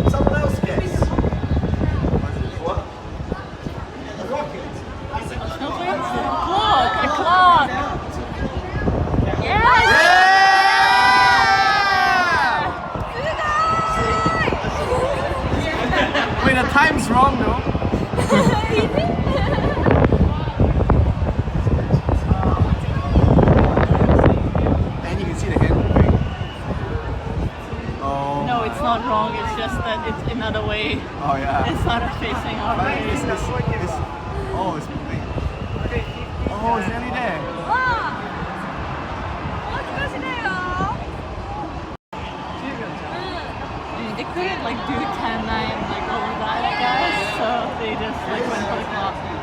Someone else gets. What? A rocket. Clock, a clock. Yes. Wait, the time's wrong though. And you can see the hand moving. Oh. No, it's not wrong. It's just that it's another way. Oh yeah. It's not facing our way. Oh, it's moving. Oh, it's nearly there. They couldn't like do 10-9 like over that, I guess. So they just like went for the clock.